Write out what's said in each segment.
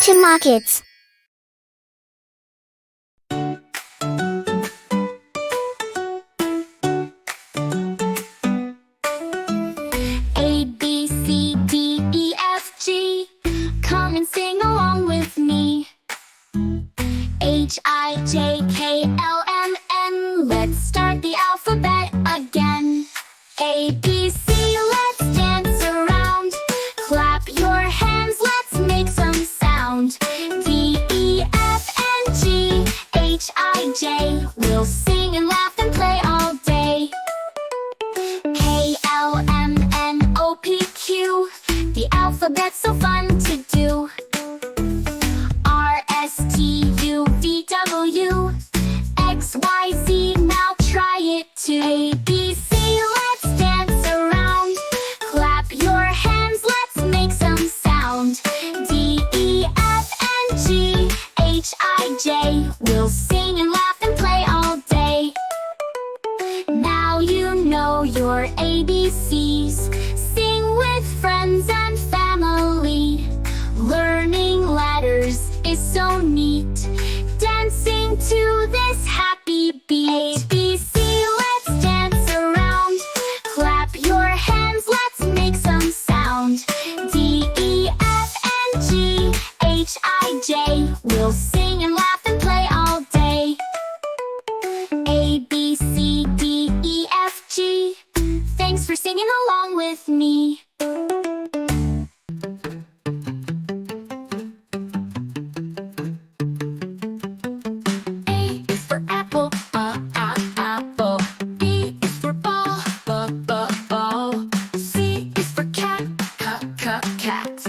To markets. A, B, C, D, E, F, G. Come and sing along with me. H, I, J, K, L, M, N. Let's start the alphabet again. A, B, C, let's dance around. Clap your hands, let's make some sound. D, E, F, and G, H, I, J. We'll sing and laugh and play all day. K, L, M, N, O, P, Q. The alphabet's so fun to do. R, S, T, U, V, W. X, Y, Z, now try it too. A, B, C, let's dance around. Clap your hands, let's make some sound. D, E, F, and G, H, I, J. We'll sing and laugh and play all day. Now you know your ABCs. Sing with friends and family. Learning letters is so neat. Dancing to this happy beat. A, B, C, let's dance around. Clap your hands, let's make some sound. D, E, F, and G, H, I, J. We'll sing and laugh and play all day. A, B, C, D, E, F, G. Thanks for singing along with me. A is for apple, apple. B is for ball, ball. C is for cat, cat.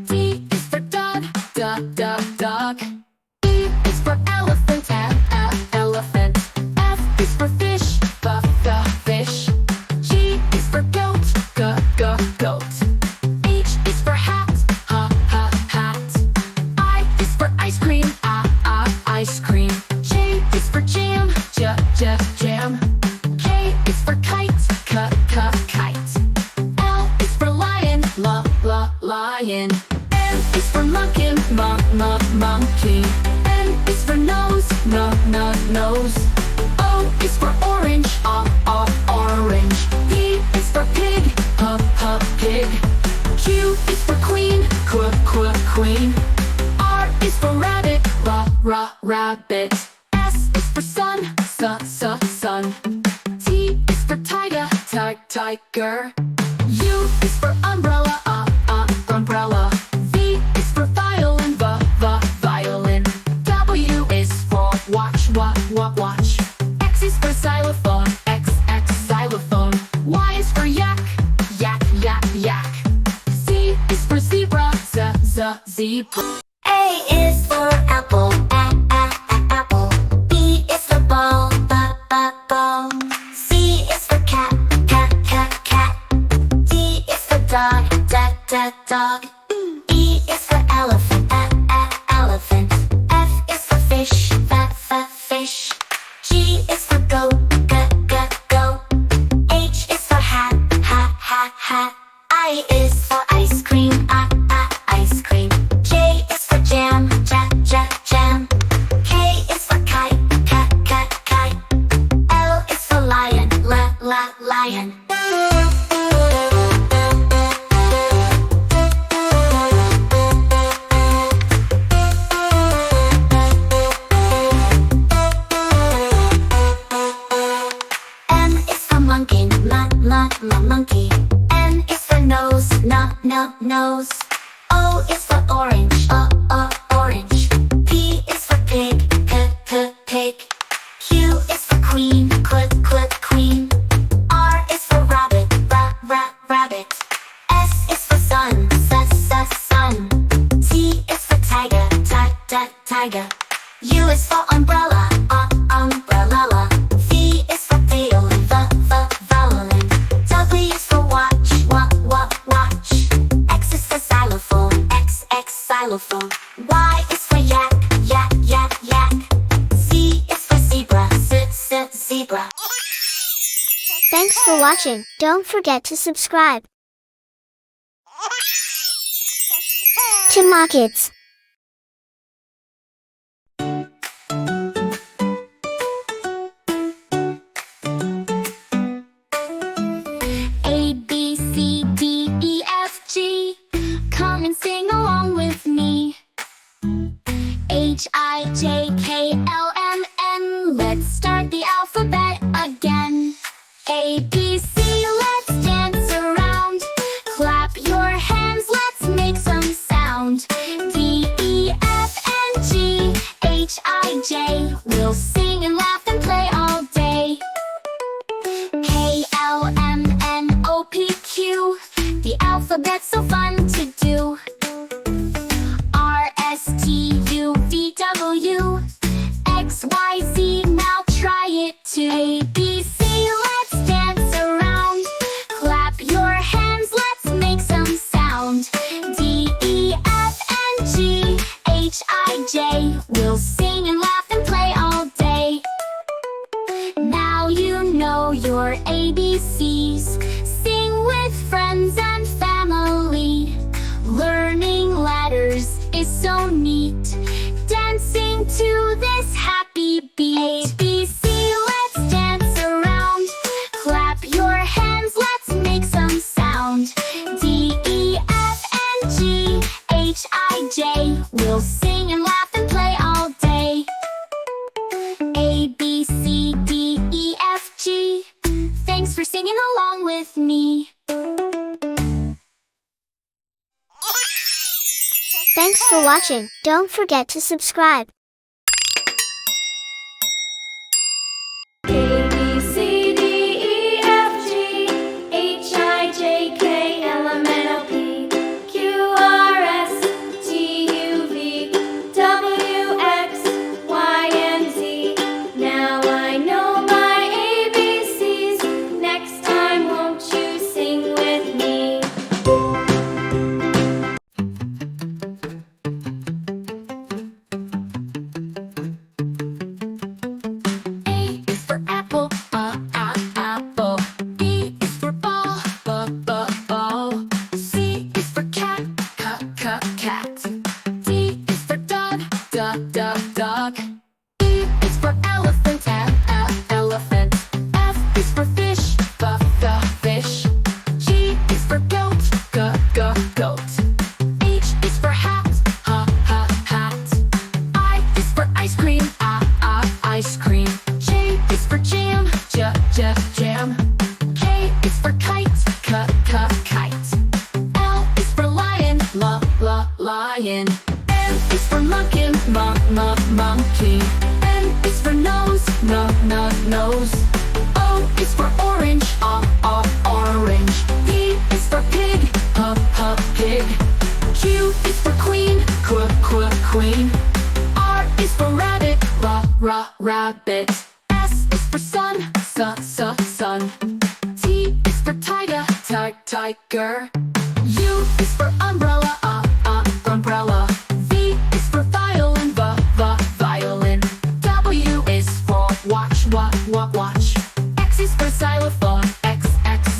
D is for dog, dog. E is for elephant, elephant. F is for fish, fish. G is for goat, goat. H is for hat, hat. I is for ice cream, ice cream. J is for jam, jam. K is for kite, kite. L is for lion, lion. M is for monkey, monkey. N is for nose, nose. O is for orange, orange. P is for pig, pig. Q is for queen, queen. R is for rabbit, rabbit. S is for sun, sun. T is for tiger, tiger. U is for umbrella, umbrella. V is for violin, violin. W is for watch, watch. X is for xylophone, X, xylophone. Y is for yak, yak. Z is for zebra, zebra. A is for apple, apple. B is for ball, ball. C is for cat, cat. D is for dog, dog. E is for elephant, elephant. F is for fish, fish. G is for goat, goat. H is for hat, hat. I is for ice cream, ice cream. J is for jam, jam. K is for kite, kite. L is for lion, lion. M is for monkey, monkey. N is for nose, nose. O is for orange, orange. P is for pig, pig. Q is for queen, queen. R is for rabbit, rabbit. S is for sun, sun. T is for tiger, tiger. U is for umbrella, umbrella. V is for violin, violin. W is for watch, watch. X is for xylophone, X, xylophone. Y is for yak, yak. Z is for zebra, zebra. Thanks for watching. Don't forget to subscribe. To markets. to do. R, S, T, U, V, W, X, Y, Z, now try it too. A, B, C, let's dance around. Clap your hands, let's make some sound. D, E, F, and G, H, I, J, we'll sing and laugh and play all day. Now you know your ABCs. Sing with friends and family. Learning letters is so neat. Dancing to this happy beat. A, B, C, let's dance around. Clap your hands, let's make some sound. D, E, F, and G, H, I, J, we'll sing and laugh and play all day. A, B, C, D, E, F, G, thanks for singing along with me. Thanks for watching. Don't forget to subscribe. A, B, C, D, E, F, G, H, I, J, K, L, M, N, O, P, Q, R, S, T, U, V, W, X, Y, and Z. Now I know my ABCs. Next time, won't you sing with me? A is for apple, apple. B is for ball, ball. C is for cat, cat. D is for dog, dog. E is for elephant, elephant. F is for fish, fish. G is for goat, goat. H is for hat, hat. I is for ice cream, ice cream. J is for jam, jam. K is for kite, kite. L is for lion, lion. M is for monkey, monkey. N is for nose, nose. O is for orange, orange. P is for pig, pig. Q is for queen, queen. R is for rabbit, rabbit. S is for sun, sun. T is for tiger, tiger. U is for umbrella, umbrella. V is for violin, violin. W is for watch, watch. X is for xylophone, X,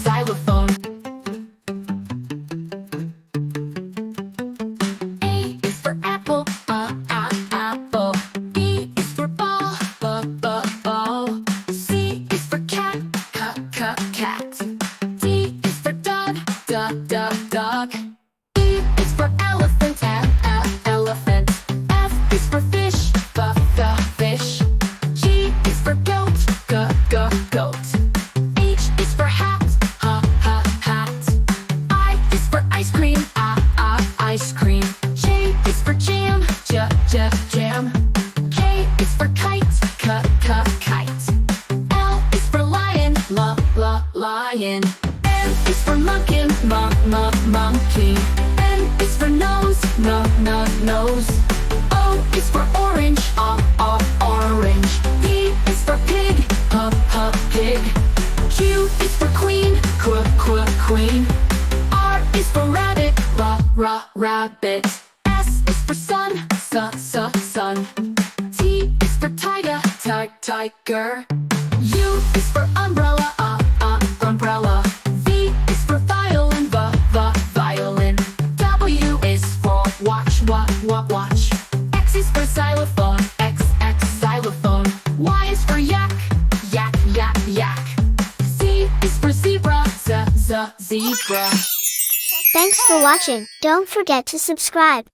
xylophone. A is for apple, apple. B is for ball, ball. C is for cat, cat. D is for dog, dog. E is for elephant, elephant. F is for fish, fish. G is for goat, goat. H is for hat, hat. I is for ice cream, ice cream. J is for jam, jam. K is for kite, kite. L is for lion, lion. M is for monkey, monkey. N is for nose, nose. O is for orange, orange. P is for pig, pig. Q is for queen, queen. R is for rabbit, rabbit. S is for sun, sun. T is for tiger, tiger. U is for umbrella, umbrella. V is for violin, violin. W is for watch, watch. X is for xylophone, X, xylophone. Y is for yak, yak. Z is for zebra, zebra. Thanks for watching. Don't forget to subscribe.